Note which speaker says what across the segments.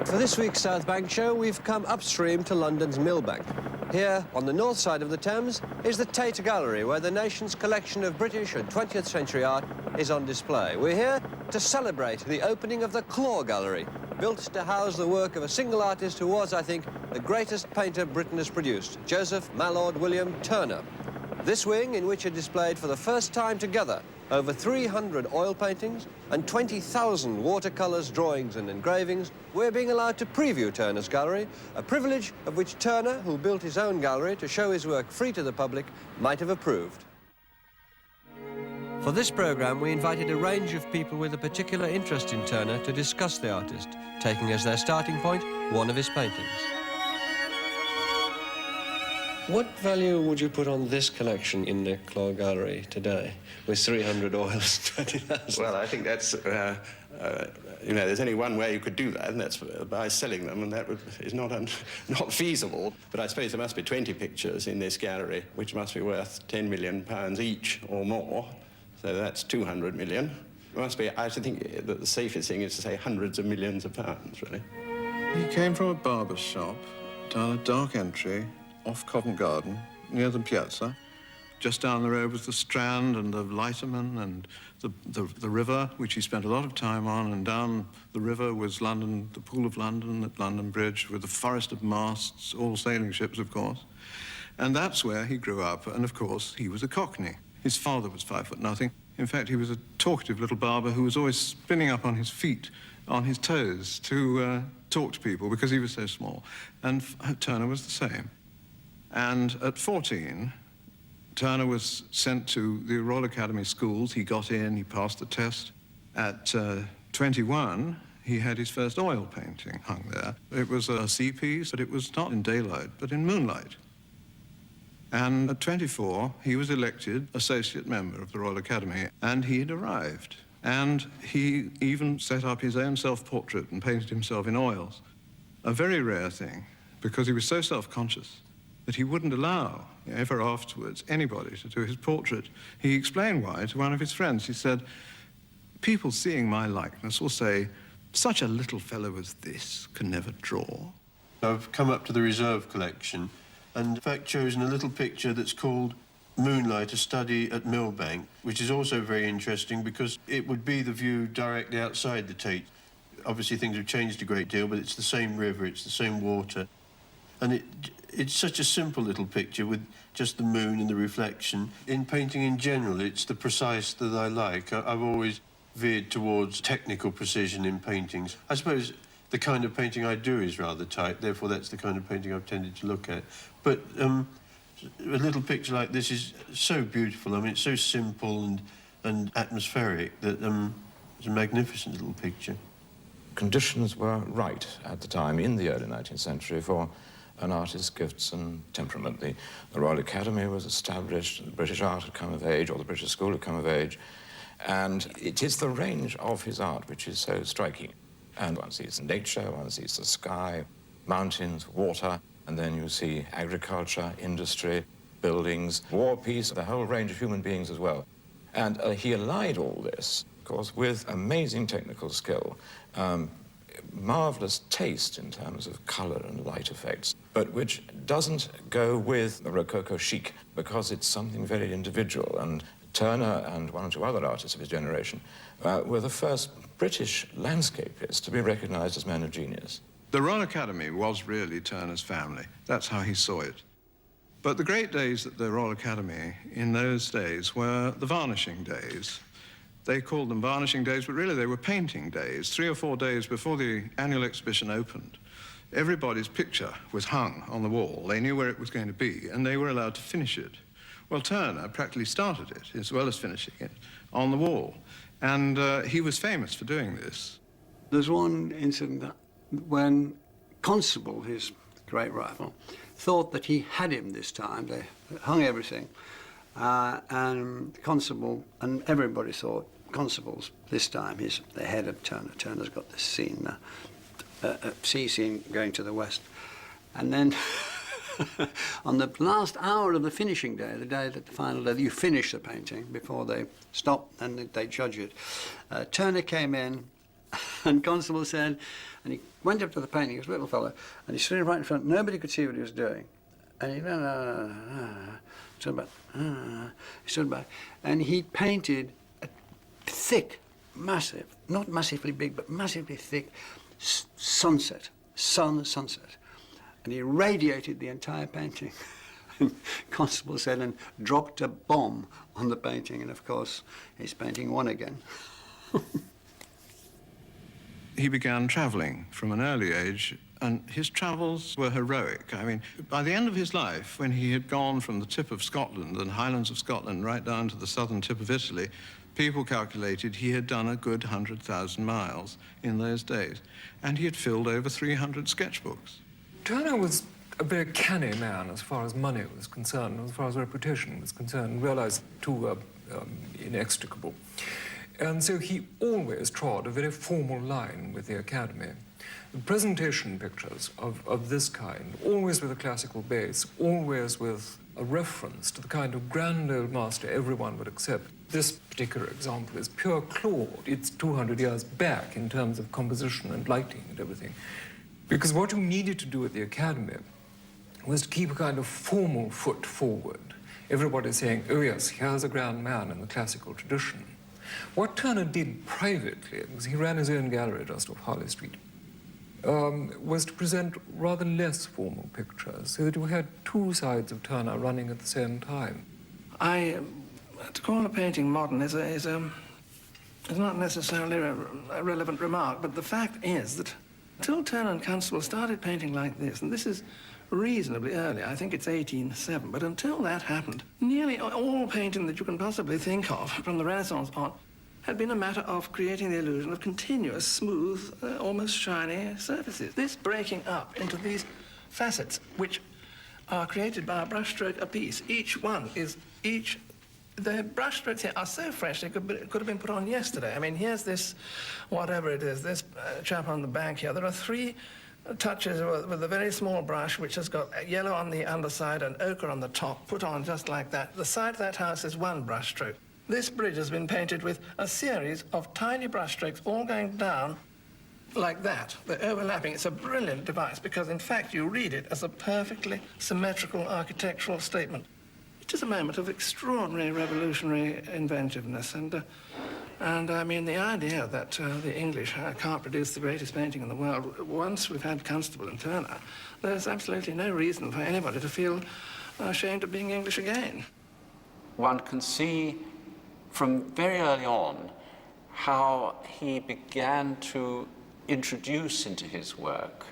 Speaker 1: For this week's South Bank show, we've come upstream to London's Millbank. Here, on the north side of the Thames, is the Tate Gallery, where the nation's collection of British and 20th century art is on display. We're here to celebrate the opening of the Claw Gallery, built to house the work of a single artist who was, I think, the greatest painter Britain has produced, Joseph Mallord William Turner. This wing, in which are displayed for the first time together over 300 oil paintings and 20,000 watercolours, drawings and engravings, we're being allowed to preview Turner's gallery, a privilege of which Turner, who built his own gallery to show his work free to the public, might have approved. For this programme, we invited a range of people with a particular interest in Turner to discuss the artist, taking as their starting point one of his paintings. What value would you put on this collection in the Claw Gallery today, with 300 oils, 20,000?
Speaker 2: Well, I think that's, you know, there's only one way you could do that, and that's by selling them, and that is not feasible. But I suppose there must be 20 pictures in this gallery, which must be worth £10 million each or more. So that's 200 million. It must be, I think that the safest thing is to say hundreds of millions of pounds, really.
Speaker 3: He came from a barber's shop down a dark entry off Covent Garden, near the piazza. Just down the road was the Strand and the Lighterman and the river, which he spent a lot of time on, and down the river was London, the Pool of London at London Bridge, with the forest of masts, all sailing ships, of course. And that's where he grew up, and of course, he was a Cockney. His father was 5'0". In fact, he was a talkative little barber who was always spinning up on his feet, on his toes, to talk to people because he was so small. And Turner was the same. And at 14, Turner was sent to the Royal Academy schools. He got in, he passed the test. At 21, he had his first oil painting hung there. It was a sea piece, but it was not in daylight, but in moonlight. And at 24, he was elected associate member of the Royal Academy, and he had arrived. And he even set up his own self-portrait and painted himself in oils. A very rare thing, because he was so self-conscious that he wouldn't allow, ever afterwards, anybody to do his portrait. He explained why to one of his friends. He said, people seeing my likeness will say, such a little fellow as this can never draw.
Speaker 4: I've come up to the reserve collection and in fact chosen a little picture that's called Moonlight, a Study at Millbank, which is also very interesting because it would be the view directly outside the Tate. Obviously things have changed a great deal, but it's the same river, it's the same water. And it's such a simple little picture with just the moon and the reflection. In painting in general, it's the precise that I like. I've always veered towards technical precision in paintings. I suppose the kind of painting I do is rather tight, therefore that's the kind of painting I've tended to look at. But a little picture like this is so beautiful. I mean, it's so simple and atmospheric that it's a magnificent little picture.
Speaker 5: Conditions were right at the time, in the early 19th century, for an artist's gifts and temperament. The Royal Academy was established, the British art had come of age, or the British school had come of age, and it is the range of his art which is so striking. And one sees nature, one sees the sky, mountains, water, and then you see agriculture, industry, buildings, war, peace, the whole range of human beings as well. And he allied all this, of course, with amazing technical skill. Marvellous taste in terms of colour and light effects, but which doesn't go with the Rococo chic because it's something very individual. And Turner and one or two other artists of his generation were the first British landscapists to be recognised as men of genius.
Speaker 3: The Royal Academy was really Turner's family. That's how he saw it. But the great days at the Royal Academy in those days were the varnishing days. They called them varnishing days, but really they were painting days. 3 or 4 days before the annual exhibition opened, everybody's picture was hung on the wall. They knew where it was going to be, and they were allowed to finish it. Well, Turner practically started it, as well as finishing it, on the wall. And he was famous for doing this.
Speaker 6: There's one incident when Constable, his great rival, thought that he had him this time. They hung everything. And Constable, and everybody thought, Constable's this time, he's the head of Turner. Turner's got this scene, sea scene going to the west. And then on the last hour of the finishing day, the day that the final day, you finish the painting before they stop and they judge it, Turner came in And Constable said, and he went up to the painting, he was a little fellow, and he stood right in front, nobody could see what he was doing. And he stood back, he stood back, and he painted a thick, massive, not massively big, but massively thick sunset, sunset. And he radiated the entire painting. And Constable said, and dropped a bomb on the painting, and of course, his painting won again.
Speaker 3: He began travelling from an early age, and his travels were heroic. I mean, by the end of his life, when he had gone from the tip of Scotland and Highlands of Scotland right down to the southern tip of Italy, people calculated he had done a good 100,000 miles in those days, and he had filled over 300 sketchbooks.
Speaker 7: Turner was a very canny man as far as money was concerned, as far as reputation was concerned, and realised two were inextricable. And so he always trod a very formal line with the Academy. The presentation pictures of this kind, always with a classical base, always with a reference to the kind of grand old master everyone would accept. This particular example is pure Claude. It's 200 years back in terms of composition and lighting and everything. Because what you needed to do at the Academy was to keep a kind of formal foot forward. Everybody saying, oh yes, here's a grand man in the classical tradition. What Turner did privately, because he ran his own gallery just off Harley Street, was to present rather less formal pictures, so that you had two sides of Turner running at the same time.
Speaker 8: To call a painting modern is not necessarily a relevant remark, but the fact is that until Turner and Constable started painting like this, and this is reasonably early, I think it's 1807, but until that happened, nearly all painting that you can possibly think of from the Renaissance on had been a matter of creating the illusion of continuous, smooth, almost shiny surfaces. This breaking up into these facets, which are created by a brushstroke apiece. The brushstrokes here are so fresh they could have been put on yesterday. I mean, here's this, whatever it is, this chap on the bank here. There are three touches with a very small brush, which has got yellow on the underside and ochre on the top, put on just like that. The side of that house is one brushstroke. This bridge has been painted with a series of tiny brushstrokes all going down like that. They're overlapping. It's a brilliant device because, in fact, you read it as a perfectly symmetrical architectural statement. It is a moment of extraordinary revolutionary inventiveness, and I mean, the idea that the English can't produce the greatest painting in the world, once we've had Constable and Turner, there's absolutely no reason for anybody to feel ashamed of being English again.
Speaker 9: One can see from very early on how he began to introduce into his work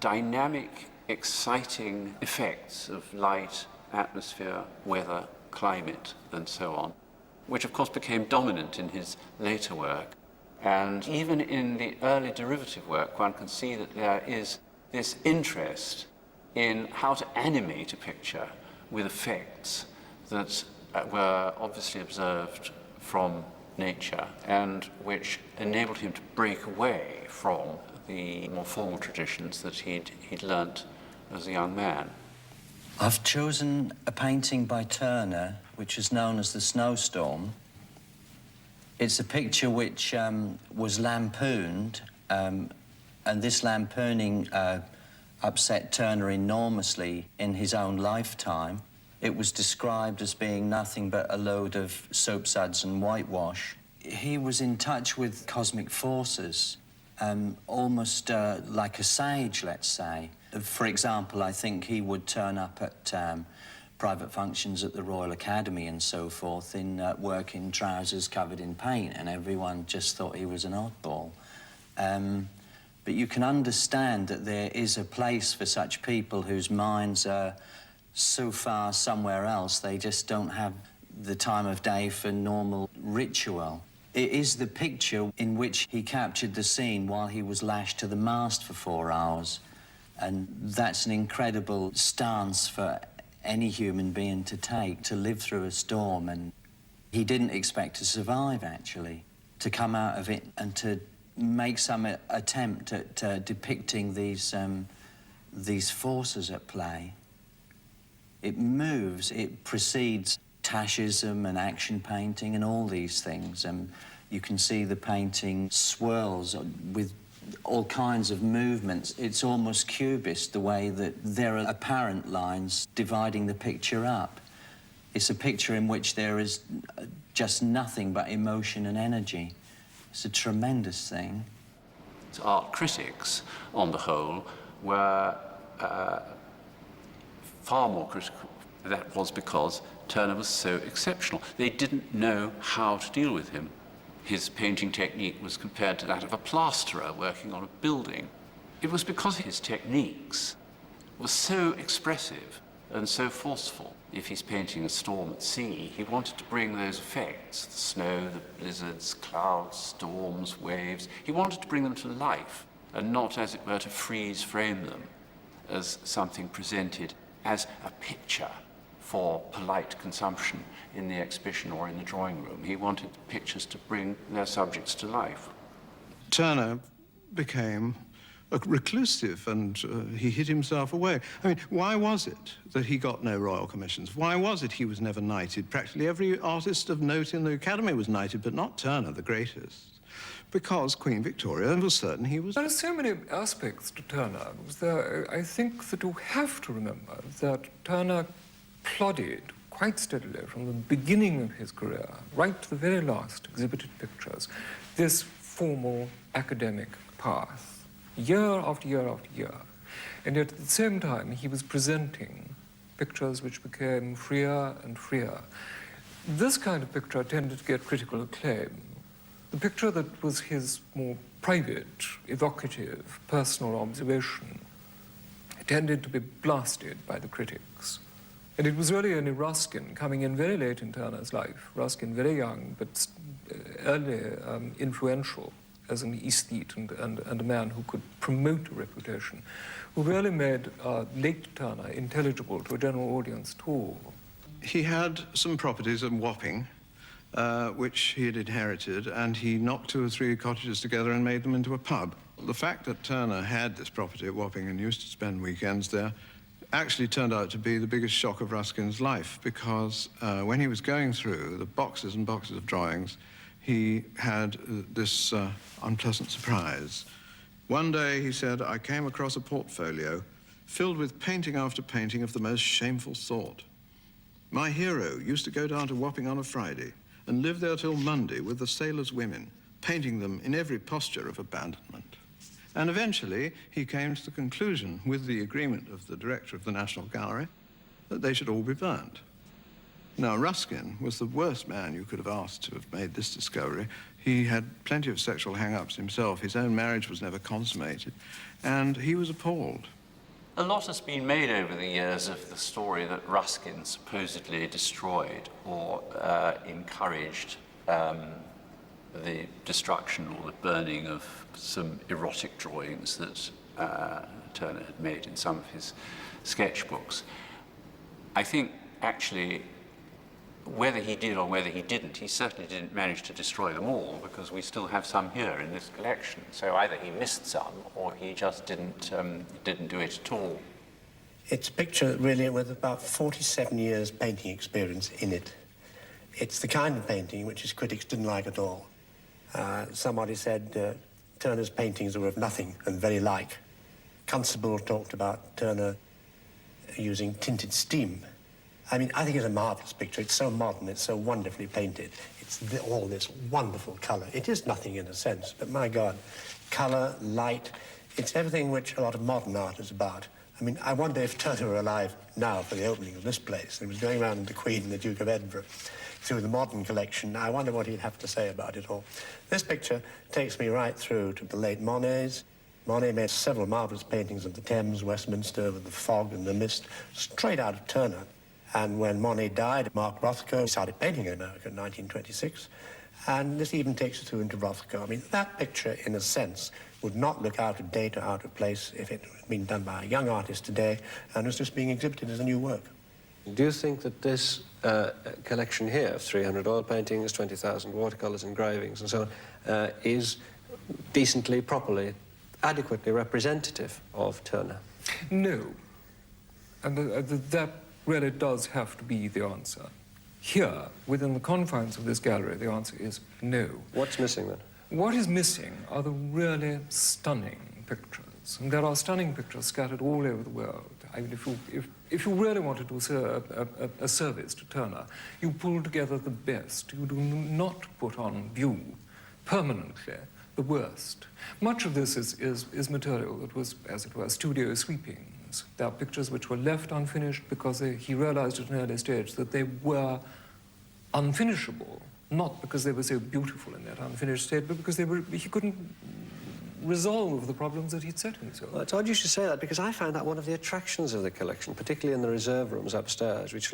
Speaker 9: dynamic, exciting effects of light, atmosphere, weather, climate, and so on, which of course became dominant in his later work. And even in the early derivative work, one can see that there is this interest in how to animate a picture with effects that were obviously observed from nature and which enabled him to break away from the more formal traditions that he'd learnt as a young man.
Speaker 10: I've chosen a painting by Turner, which is known as The Snowstorm. It's a picture which was lampooned, and this lampooning upset Turner enormously in his own lifetime. It was described as being nothing but a load of soapsuds and whitewash. He was in touch with cosmic forces, almost like a sage, let's say. For example, I think he would turn up at private functions at the Royal Academy and so forth in working trousers covered in paint, and everyone just thought he was an oddball. But you can understand that there is a place for such people whose minds are so far somewhere else, they just don't have the time of day for normal ritual. It is the picture in which he captured the scene while he was lashed to the mast for 4 hours. And that's an incredible stance for any human being to take, to live through a storm. And he didn't expect to survive, actually, to come out of it and to make some attempt at depicting these forces at play. It moves, it precedes Tashism and action painting and all these things. You can see the painting swirls with all kinds of movements. It's almost cubist, the way that there are apparent lines dividing the picture up. It's a picture in which there is just nothing but emotion and energy. It's a tremendous thing.
Speaker 9: Art critics, on the whole, were far more critical. That was because Turner was so exceptional. They didn't know how to deal with him. His painting technique was compared to that of a plasterer working on a building. It was because his techniques were so expressive and so forceful. If he's painting a storm at sea, he wanted to bring those effects, the snow, the blizzards, clouds, storms, waves, he wanted to bring them to life and not, as it were, to freeze frame them as something presented as a picture for polite consumption in the exhibition or in the drawing room. He wanted pictures to bring their subjects to life.
Speaker 3: Turner became reclusive and he hid himself away. I mean, why was it that he got no royal commissions? Why was it he was never knighted? Practically every artist of note in the Academy was knighted, but not Turner, the greatest. Because Queen Victoria was certain he was...
Speaker 7: There are so many aspects to Turner. I think that you have to remember that Turner plodded quite steadily from the beginning of his career, right to the very last exhibited pictures, this formal academic path, year after year after year. And yet at the same time, he was presenting pictures which became freer and freer. This kind of picture tended to get critical acclaim. The picture that was his more private, evocative, personal observation tended to be blasted by the critics. And it was really only Ruskin, coming in very late in Turner's life, Ruskin very young, but early influential as an aesthete and a man who could promote a reputation, who really made late Turner intelligible to a general audience at all.
Speaker 3: He had some properties in Wapping, which he had inherited, and he knocked 2 or 3 cottages together and made them into a pub. The fact that Turner had this property at Wapping and used to spend weekends there actually turned out to be the biggest shock of Ruskin's life, because when he was going through the boxes and boxes of drawings, he had this unpleasant surprise. One day, he said, I came across a portfolio filled with painting after painting of the most shameful sort. My hero used to go down to Wapping on a Friday and live there till Monday with the sailors' women, painting them in every posture of abandonment. And eventually, he came to the conclusion, with the agreement of the director of the National Gallery, that they should all be burnt. Now, Ruskin was the worst man you could have asked to have made this discovery. He had plenty of sexual hang-ups himself. His own marriage was never consummated, and he was appalled.
Speaker 9: A lot has been made over the years of the story that Ruskin supposedly destroyed or encouraged the destruction or the burning of some erotic drawings that Turner had made in some of his sketchbooks. I think, actually, whether he did or whether he didn't, he certainly didn't manage to destroy them all, because we still have some here in this collection. So either he missed some or he just didn't do it at all.
Speaker 11: It's a picture really with about 47 years painting experience in it. It's the kind of painting which his critics didn't like at all. Somebody said Turner's paintings were of nothing and very like. Constable talked about Turner using tinted steam. I mean, I think it's a marvelous picture. It's so modern, it's so wonderfully painted. It's all this wonderful colour. It is nothing in a sense, but my God, colour, light, it's everything which a lot of modern art is about. I mean, I wonder if Turner were alive now for the opening of this place. He was going around with the Queen and the Duke of Edinburgh through the modern collection. I wonder what he'd have to say about it all. This picture takes me right through to the late Monets. Monet made several marvellous paintings of the Thames, Westminster, with the fog and the mist, straight out of Turner. And when Monet died, Mark Rothko started painting in America in 1926. And this even takes us through into Rothko. I mean, that picture, in a sense, would not look out of date or out of place if it had been done by a young artist today and was just being exhibited as a new work.
Speaker 1: Do you think that this collection here of 300 oil paintings, 20,000 watercolours, engravings and so on, is decently, properly, adequately representative of Turner?
Speaker 7: No. And that really does have to be the answer. Here, within the confines of this gallery, the answer is no.
Speaker 1: What's missing then?
Speaker 7: What is missing are the really stunning pictures. And there are stunning pictures scattered all over the world. I mean, if you really want to do a service to Turner, you pull together the best. You do not put on view permanently the worst. Much of this is material that was, as it were, studio sweepings. There are pictures which were left unfinished because he realized at an early stage that they were unfinishable, not because they were so beautiful in that unfinished state, but because he couldn't resolve the problems that he'd set himself.
Speaker 1: Well, it's odd you should say that, because I found that one of the attractions of the collection, particularly in the reserve rooms upstairs, which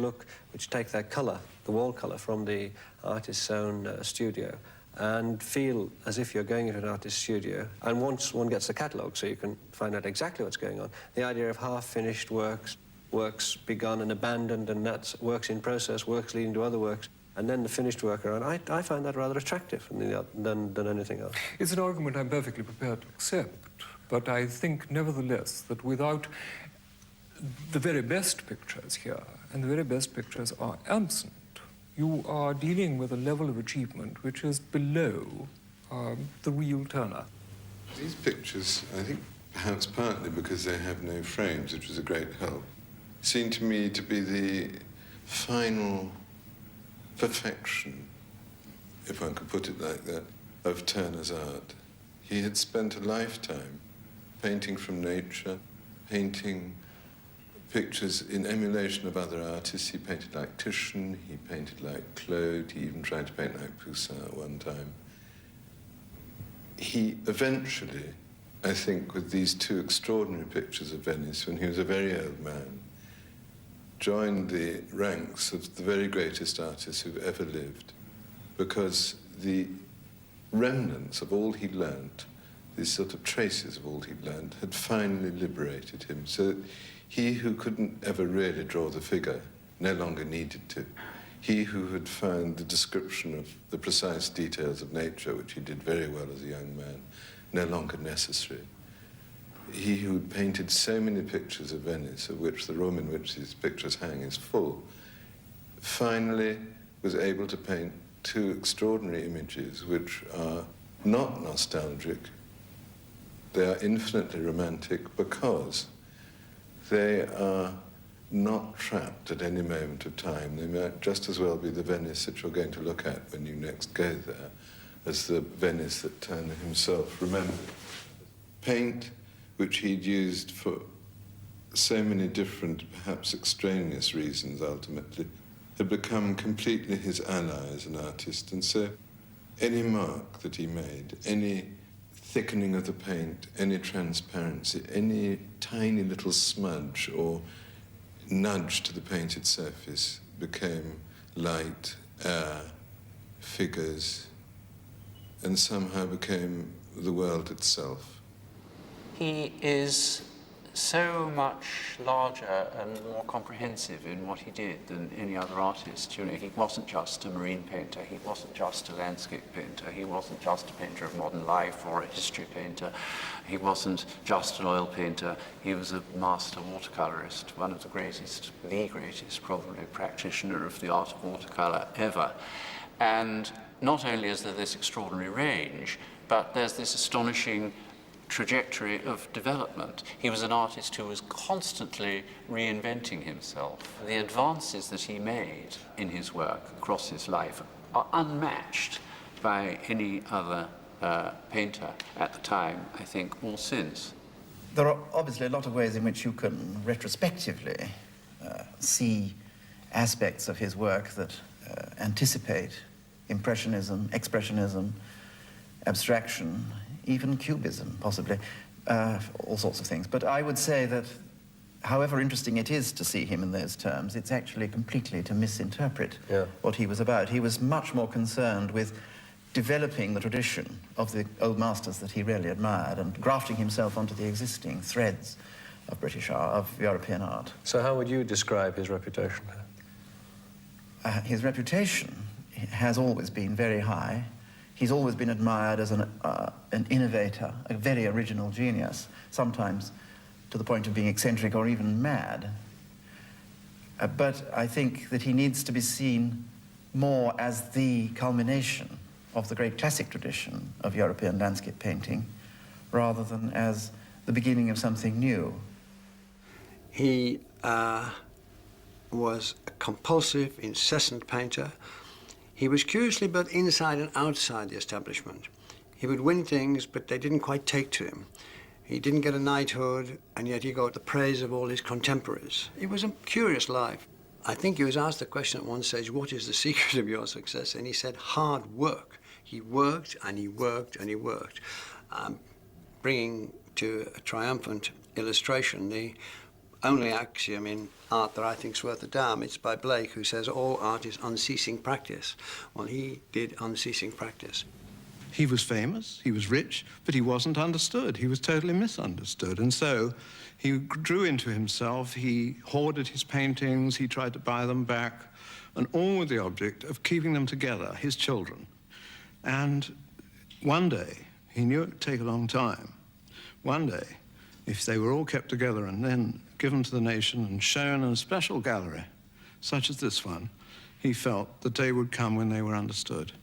Speaker 1: take their colour, the wall colour, from the artist's own studio, and feel as if you're going into an artist's studio. And once one gets the catalogue, so you can find out exactly what's going on, the idea of half-finished works, works begun and abandoned, and that's works in process, works leading to other works, and then the finished work around. I find that rather attractive than anything else.
Speaker 7: It's an argument I'm perfectly prepared to accept, but I think, nevertheless, that without the very best pictures here, and the very best pictures are absent, you are dealing with a level of achievement which is below the real Turner.
Speaker 12: These pictures, I think, perhaps partly because they have no frames, which was a great help, seem to me to be the final perfection, if one could put it like that, of Turner's art. He had spent a lifetime painting from nature, painting pictures in emulation of other artists. He painted like Titian, he painted like Claude, he even tried to paint like Poussin at one time. He eventually, I think, with these two extraordinary pictures of Venice, when he was a very old man, joined the ranks of the very greatest artists who've ever lived, because the remnants of all he'd learnt, these sort of traces of all he'd learnt, had finally liberated him, so that he who couldn't ever really draw the figure no longer needed to. He who had found the description of the precise details of nature, which he did very well as a young man, no longer necessary. He who painted so many pictures of Venice, of which the room in which these pictures hang is full, finally was able to paint two extraordinary images which are not nostalgic. They are infinitely romantic because they are not trapped at any moment of time. They might just as well be the Venice that you're going to look at when you next go there as the Venice that Turner himself remembered. Paint, which he'd used for so many different, perhaps extraneous reasons ultimately, had become completely his ally as an artist. And so any mark that he made, any thickening of the paint, any transparency, any tiny little smudge or nudge to the painted surface became light, air, figures, and somehow became the world itself.
Speaker 9: He is so much larger and more comprehensive in what he did than any other artist. You know, he wasn't just a marine painter, he wasn't just a landscape painter, he wasn't just a painter of modern life or a history painter, he wasn't just an oil painter, he was a master watercolourist, one of the greatest probably practitioner of the art of watercolour ever. And not only is there this extraordinary range, but there's this astonishing trajectory of development. He was an artist who was constantly reinventing himself. The advances that he made in his work across his life are unmatched by any other painter at the time, I think, or since.
Speaker 13: There are obviously a lot of ways in which you can retrospectively see aspects of his work that anticipate Impressionism, Expressionism, abstraction, even Cubism, possibly, all sorts of things. But I would say that however interesting it is to see him in those terms, it's actually completely to misinterpret what he was about. He was much more concerned with developing the tradition of the old masters that he really admired and grafting himself onto the existing threads of British art, of European art.
Speaker 1: So how would you describe his reputation?
Speaker 13: His reputation has always been very high. He's always been admired as an innovator, a very original genius, sometimes to the point of being eccentric or even mad. But I think that he needs to be seen more as the culmination of the great classic tradition of European landscape painting, rather than as the beginning of something new.
Speaker 6: He was a compulsive, incessant painter. He was curiously both inside and outside the establishment. He would win things, but they didn't quite take to him. He didn't get a knighthood, and yet he got the praise of all his contemporaries. It was a curious life. I think he was asked the question at one stage, what is the secret of your success? And he said, hard work. He worked and he worked and he worked, bringing to a triumphant illustration the only axiom in art that I think is worth a damn. It's by Blake, who says all art is unceasing practice. Well, he did unceasing practice.
Speaker 3: He was famous, he was rich, but he wasn't understood. He was totally misunderstood. And so he drew into himself, he hoarded his paintings, he tried to buy them back, and all with the object of keeping them together, his children. And one day, he knew it would take a long time, one day, if they were all kept together and then given to the nation and shown in a special gallery, such as this one, he felt the day would come when they were understood.